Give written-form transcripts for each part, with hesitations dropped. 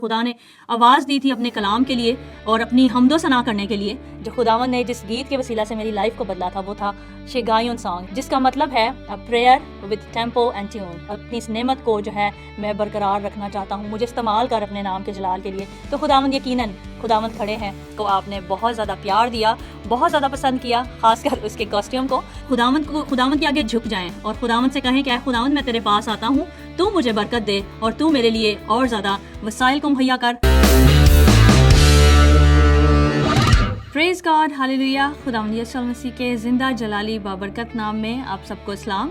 खुदा ने आवाज़ दी थी अपने कलाम के लिए और अपनी हम्दो सना करने के लिए। जो खुदावन ने जिस गीत के वसीला से मेरी लाइफ को बदला था वो था शिगायुन सॉन्ग, जिसका मतलब है prayer with tempo and tune. अपनी इस नेमत को जो है मैं बरकरार रखना चाहता हूँ, मुझे इस्तेमाल कर अपने नाम के जलाल के लिए। तो खुदावन यकीनन खुदावन खड़े हैं को आपने बहुत ज़्यादा प्यार दिया, बहुत ज़्यादा पसंद किया, खासकर उसके कॉस्ट्यूम को। खुदावन के आगे झुक जाएं और खुदावन से कहें कि खुदावन मैं तेरे पास आता हूँ, तू मुझे बरकत दे और तू मेरे लिए और ज़्यादा वसाइल को मुहैया कर। Praise God, hallelujah. खुदावंद यीशु मसीह के ज़िंदा जलाली बाबरकत नाम में आप सबको सलाम।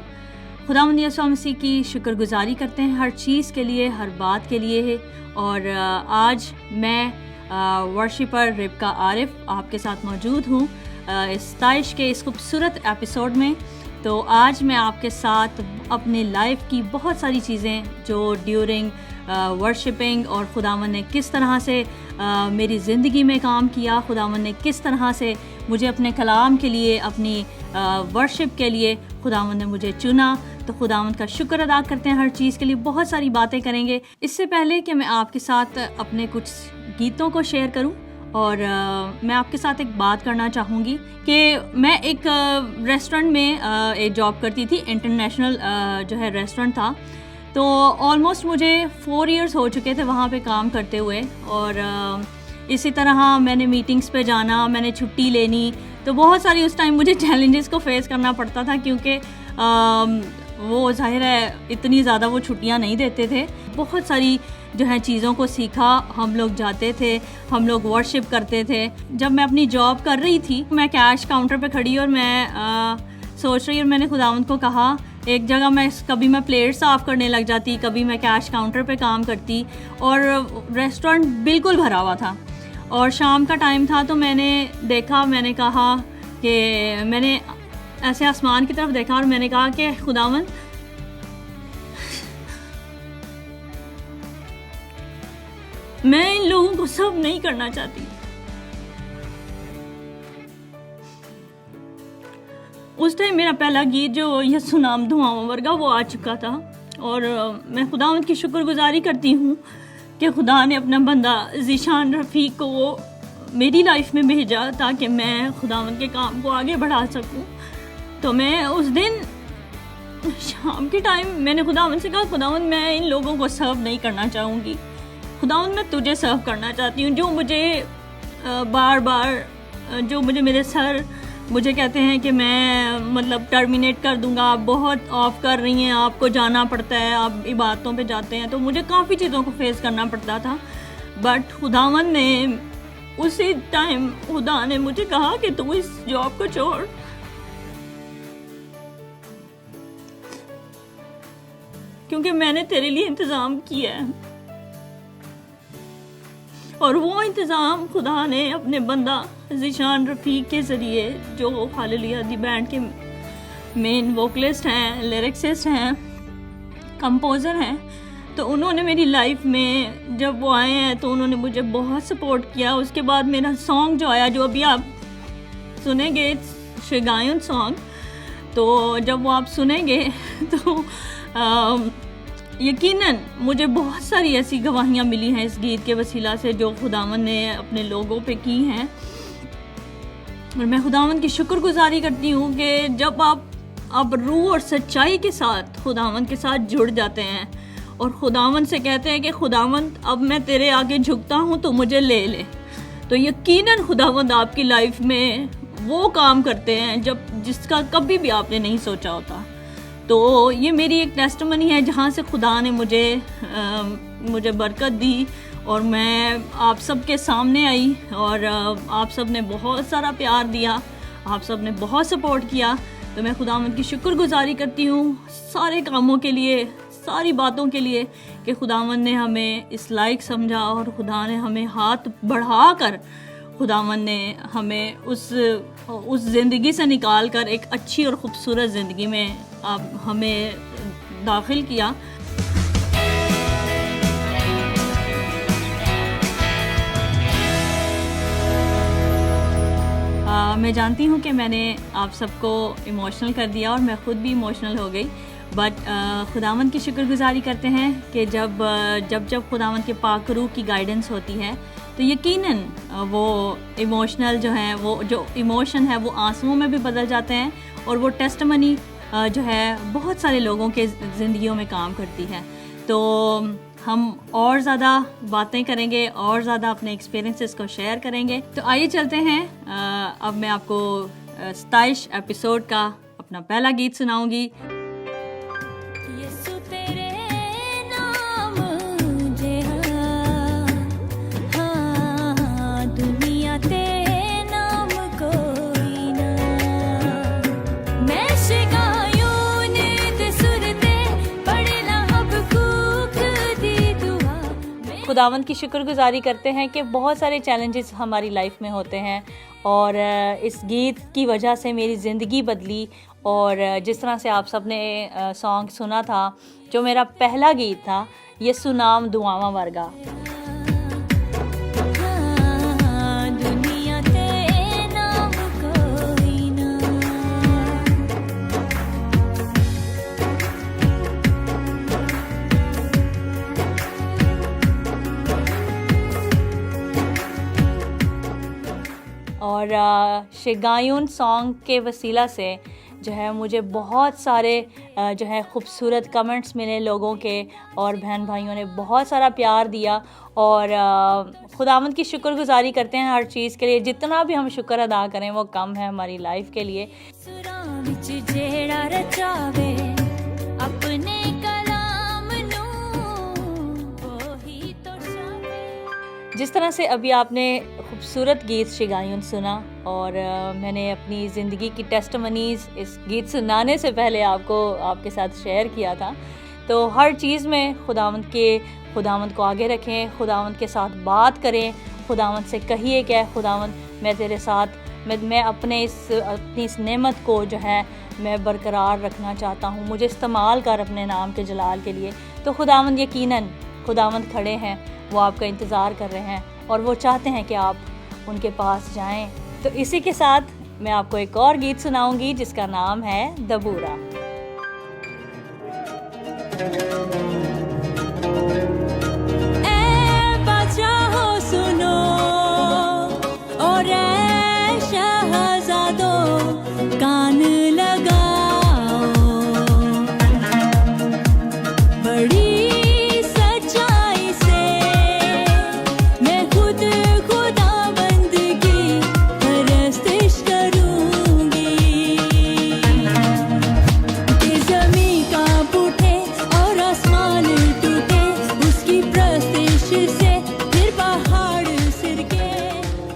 खुदावंद यीशु मसीह की शुक्रगुजारी करते हैं हर चीज़ के लिए, हर बात के लिए। और आज मैं वर्शिपर रिबका आरिफ आपके साथ मौजूद हूँ इस ताइश के इस खूबसूरत एपिसोड में। तो आज मैं आपके साथ अपनी लाइफ की बहुत सारी चीज़ें जो ड्यूरिंग वर्शिपिंग और खुदावन ने किस तरह से मेरी ज़िंदगी में काम किया, खुदावन ने किस तरह से मुझे अपने कलाम के लिए, अपनी वर्शिप के लिए खुदावन ने मुझे चुना। तो खुदावन का शुक्र अदा करते हैं हर चीज़ के लिए। बहुत सारी बातें करेंगे। इससे पहले कि मैं आपके साथ अपने कुछ गीतों को शेयर करूं और मैं आपके साथ एक बात करना चाहूँगी कि मैं एक रेस्टोरेंट में एक जॉब करती थी। इंटरनेशनल जो है रेस्टोरेंट था। तो ऑलमोस्ट मुझे 4 इयर्स हो चुके थे वहाँ पे काम करते हुए। और इसी तरह मैंने मीटिंग्स पे जाना, मैंने छुट्टी लेनी, तो बहुत सारी उस टाइम मुझे चैलेंजेस को फेस करना पड़ता था, क्योंकि वो जाहिर है इतनी ज़्यादा वो छुट्टियाँ नहीं देते थे। बहुत सारी जो है चीज़ों को सीखा। हम लोग जाते थे, हम लोग वर्शिप करते थे। जब मैं अपनी जॉब कर रही थी, मैं कैश काउंटर पे खड़ी और मैं सोच रही, और मैंने खुदावंद को कहा, एक जगह कभी मैं प्लेट साफ़ करने लग जाती, कभी मैं कैश काउंटर पे काम करती, और रेस्टोरेंट बिल्कुल भरा हुआ था और शाम का टाइम था। तो मैंने देखा, मैंने कहा कि मैंने ऐसे आसमान की तरफ देखा और मैंने कहा कि खुदावंद मैं इन लोगों को सब नहीं करना चाहती। उस टाइम मेरा पहला गीत जो यसु नाम धुआं वर्गा वो आ चुका था। और मैं खुदावंद की शुक्रगुजारी करती हूँ कि खुदा ने अपना बंदा ज़ीशान रफ़ीक को वो मेरी लाइफ में भेजा ताकि मैं खुदावंद के काम को आगे बढ़ा सकूँ। तो मैं उस दिन शाम के टाइम मैंने खुदावंद से कहा, खुदावंद मैं इन लोगों को सर्व नहीं करना चाहूँगी, खुदावंद मैं तुझे सर्व करना चाहती हूँ। जो मुझे बार बार जो मुझे मेरे सर मुझे कहते हैं कि मैं मतलब टर्मिनेट कर दूंगा, आप बहुत ऑफ कर रही हैं, आपको जाना पड़ता है, आप इबादतों पे जाते हैं। तो मुझे काफ़ी चीज़ों को फेस करना पड़ता था। बट खुदावंद ने उसी टाइम खुदा ने मुझे कहा कि तू इस जॉब को छोड़, क्योंकि मैंने तेरे लिए इंतज़ाम किया है। और वो इंतज़ाम खुदा ने अपने बंदा ज़ीशान रफ़ीक के ज़रिए, जो हालेलुया दी बैंड के मेन वोकलिस्ट हैं, लिरिक्सिस्ट हैं, कंपोज़र हैं, तो उन्होंने मेरी लाइफ में जब वो आए हैं तो उन्होंने मुझे बहुत सपोर्ट किया। उसके बाद मेरा सॉन्ग जो आया, जो अभी आप सुनेंगे, शिगायुन सॉन्ग, तो जब वो आप सुनेंगे तो यकीनन मुझे बहुत सारी ऐसी गवाहियाँ मिली हैं इस गीत के वसीला से जो खुदावन ने अपने लोगों पे की हैं। और मैं खुदावन की शुक्रगुजारी करती हूँ कि जब आप रूह और सच्चाई के साथ खुदावन के साथ जुड़ जाते हैं और खुदावन से कहते हैं कि खुदावन अब मैं तेरे आगे झुकता हूँ, तो मुझे ले ले, तो यकीनन खुदावन आपकी लाइफ में वो काम करते हैं जिसका कभी भी आपने नहीं सोचा होता। तो ये मेरी एक टेस्टिमनी है जहाँ से खुदा ने मुझे बरकत दी और मैं आप सब के सामने आई और आप सब ने बहुत सारा प्यार दिया, आप सब ने बहुत सपोर्ट किया। तो मैं खुदावंद की शुक्रगुजारी करती हूँ सारे कामों के लिए, सारी बातों के लिए कि खुदावंद ने हमें इस लायक समझा और खुदा ने हमें हाथ बढ़ाकर खुदावंद ने हमें उस ज़िंदगी से निकाल कर एक अच्छी और ख़ूबसूरत ज़िंदगी में हमें दाखिल किया। मैं जानती हूँ कि मैंने आप सबको इमोशनल कर दिया और मैं ख़ुद भी इमोशनल हो गई। बट खुदावंद की शुक्रगुजारी करते हैं कि जब खुदावंद के पाक रूह की गाइडेंस होती है तो यकीनन वो इमोशनल जो है, वो जो इमोशन है वो आंसुओं में भी बदल जाते हैं और वो टेस्टमनी जो है बहुत सारे लोगों के ज़िंदगियों में काम करती है। तो हम और ज़्यादा बातें करेंगे और ज़्यादा अपने एक्सपीरियंसेस को शेयर करेंगे। तो आइए चलते हैं, अब मैं आपको 27 एपिसोड का अपना पहला गीत सुनाऊंगी। खुदावंद की शुक्रगुजारी करते हैं कि बहुत सारे चैलेंजेस हमारी लाइफ में होते हैं और इस गीत की वजह से मेरी ज़िंदगी बदली। और जिस तरह से आप सब ने सॉन्ग सुना था, जो मेरा पहला गीत था, यसु नाम दुआवां वर्गा। और शिगायुन सॉन्ग के वसीला से जो है मुझे बहुत सारे जो है ख़ूबसूरत कमेंट्स मिले लोगों के, और बहन भाइयों ने बहुत सारा प्यार दिया। और खुदावंद की शुक्रगुजारी करते हैं हर चीज़ के लिए। जितना भी हम शुक्र अदा करें वो कम है हमारी लाइफ के लिए। जिस तरह से अभी आपने खूबसूरत गीत शिगायुन सुना, और मैंने अपनी ज़िंदगी की टेस्टमनीज़ इस गीत सुनाने से पहले आपके साथ शेयर किया था। तो हर चीज़ में खुदावंद को आगे रखें, खुदावंद के साथ बात करें, खुदावंद से कहिए कि खुदावंद मैं तेरे साथ, मैं अपनी इस नेमत को जो है मैं बरकरार रखना चाहता हूँ, मुझे इस्तेमाल कर अपने नाम के जलाल के लिए। तो खुदावंद यकीनन खुदावंद खड़े हैं, वो आपका इंतज़ार कर रहे हैं और वो चाहते हैं कि आप उनके पास जाएं। तो इसी के साथ मैं आपको एक और गीत सुनाऊंगी जिसका नाम है दबूरा। ए बादशाहो सुनो और ए शहजादो कान लगाओ, बड़ी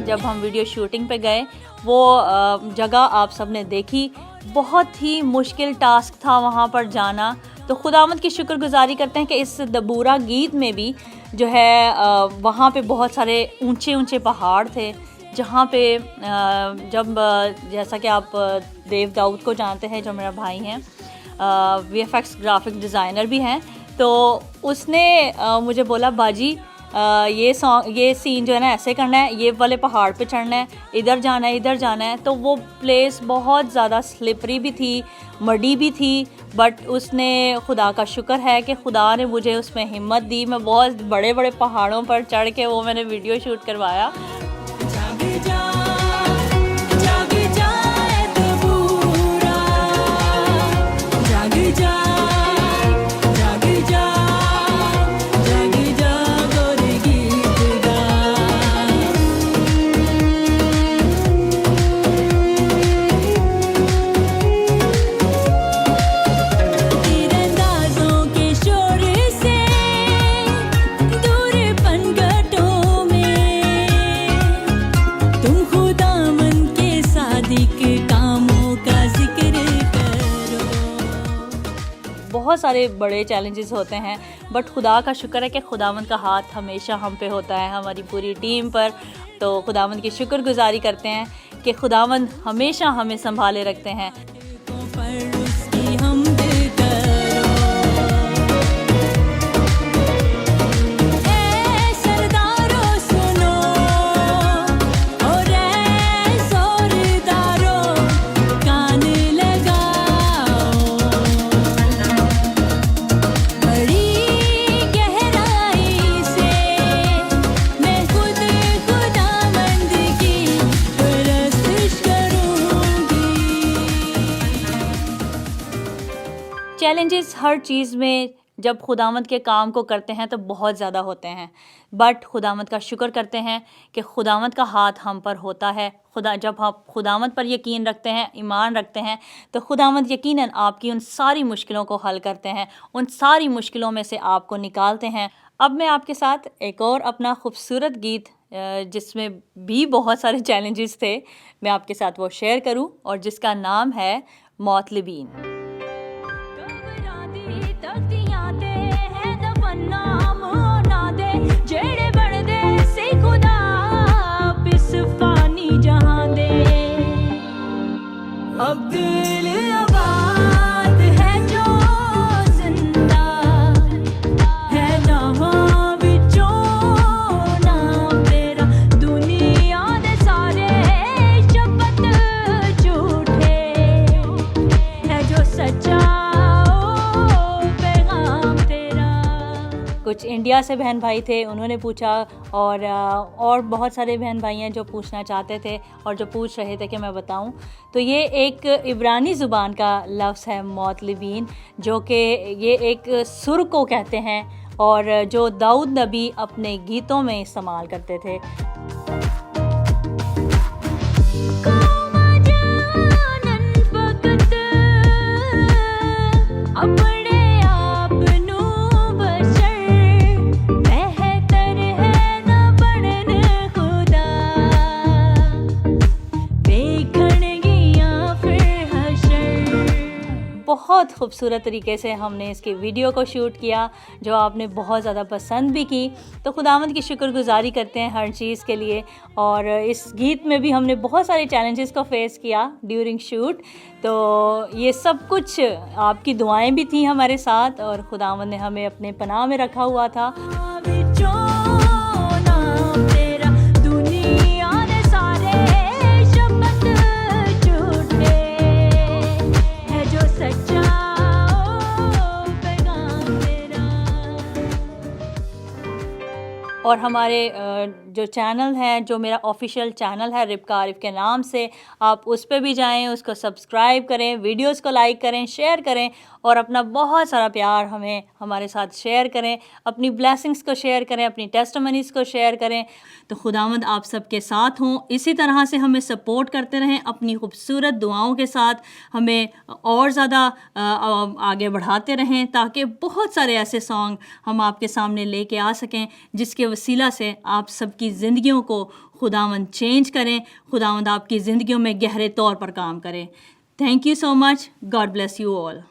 जब हम वीडियो शूटिंग पे गए, वो जगह आप सब ने देखी, बहुत ही मुश्किल टास्क था वहाँ पर जाना। तो खुदावंद की शुक्रगुजारी करते हैं कि इस दबूरा गीत में भी जो है वहाँ पे बहुत सारे ऊंचे ऊंचे पहाड़ थे, जहाँ पे जब जैसा कि आप देव दाऊद को जानते हैं, जो मेरा भाई हैं, VFX ग्राफिक डिज़ाइनर भी हैं, तो उसने मुझे बोला बाजी ये सीन जो है ना ऐसे करना है, ये वाले पहाड़ पे चढ़ना है, इधर जाना है। तो वो प्लेस बहुत ज़्यादा स्लिपरी भी थी, मडी भी थी, बट उसने, खुदा का शुक्र है कि खुदा ने मुझे उसमें हिम्मत दी। मैं बहुत बड़े बड़े पहाड़ों पर चढ़ के वो मैंने वीडियो शूट करवाया। बहुत सारे बड़े चैलेंजेस होते हैं, बट खुदा का शुक्र है कि खुदावंद का हाथ हमेशा हम पे होता है, हमारी पूरी टीम पर। तो खुदावंद की शुक्रगुजारी करते हैं कि खुदावंद हमेशा हमें संभाले रखते हैं। चैलेंजेस हर चीज़ में जब खुदावंद के काम को करते हैं तो बहुत ज़्यादा होते हैं, बट खुदावंद का शुक्र करते हैं कि खुदावंद का हाथ हम पर होता है। जब आप खुदावंद पर यकीन रखते हैं, ईमान रखते हैं, तो खुदावंद यकीनन आपकी उन सारी मुश्किलों को हल करते हैं, उन सारी मुश्किलों में से आपको निकालते हैं। अब मैं आपके साथ एक और अपना खूबसूरत गीत जिसमें भी बहुत सारे चैलेंजेस थे, मैं आपके साथ वो शेयर करूं, और जिसका नाम है मौतलिबीन। अब दिल आबाद है जो जिंदा है जहां विचों नाम तेरा, दुनिया दे सारे शब्द झूठे है जो सच्चा पैगाम तेरा। कुछ इंडिया से बहन भाई थे, उन्होंने पूछा, और बहुत सारे बहन भाई हैं जो पूछना चाहते थे और जो पूछ रहे थे कि मैं बताऊं। तो ये एक इब्रानी ज़ुबान का लफ्ज़ है मौतलिबीन, जो कि ये एक सुर को कहते हैं और जो दाऊद नबी अपने गीतों में इस्तेमाल करते थे। बहुत खूबसूरत तरीके से हमने इसकी वीडियो को शूट किया, जो आपने बहुत ज़्यादा पसंद भी की। तो खुदावंद की शुक्रगुजारी करते हैं हर चीज़ के लिए। और इस गीत में भी हमने बहुत सारे चैलेंजेस को फेस किया ड्यूरिंग शूट। तो ये सब कुछ आपकी दुआएं भी थी हमारे साथ, और खुदावंद ने हमें अपने पनाह में रखा हुआ था। और हमारे जो चैनल है, जो मेरा ऑफिशियल चैनल है रिबका आरिफ के नाम से, आप उस पर भी जाएं, उसको सब्सक्राइब करें, वीडियोस को लाइक करें, शेयर करें, और अपना बहुत सारा प्यार हमारे साथ शेयर करें, अपनी ब्लेसिंग्स को शेयर करें, अपनी टेस्टिमनीज़ को शेयर करें। तो खुदावंद आप सबके साथ हों, इसी तरह से हमें सपोर्ट करते रहें, अपनी खूबसूरत दुआओं के साथ हमें और ज़्यादा आगे बढ़ाते रहें, ताकि बहुत सारे ऐसे सॉन्ग हम आपके सामने लेके आ सकें जिसके वसीला से आप सबकी ज़िंदगियों को खुदावंद चेंज करें, खुदावंद आपकी ज़िंदगियों में गहरे तौर पर काम करें। Thank you so much. God bless you all.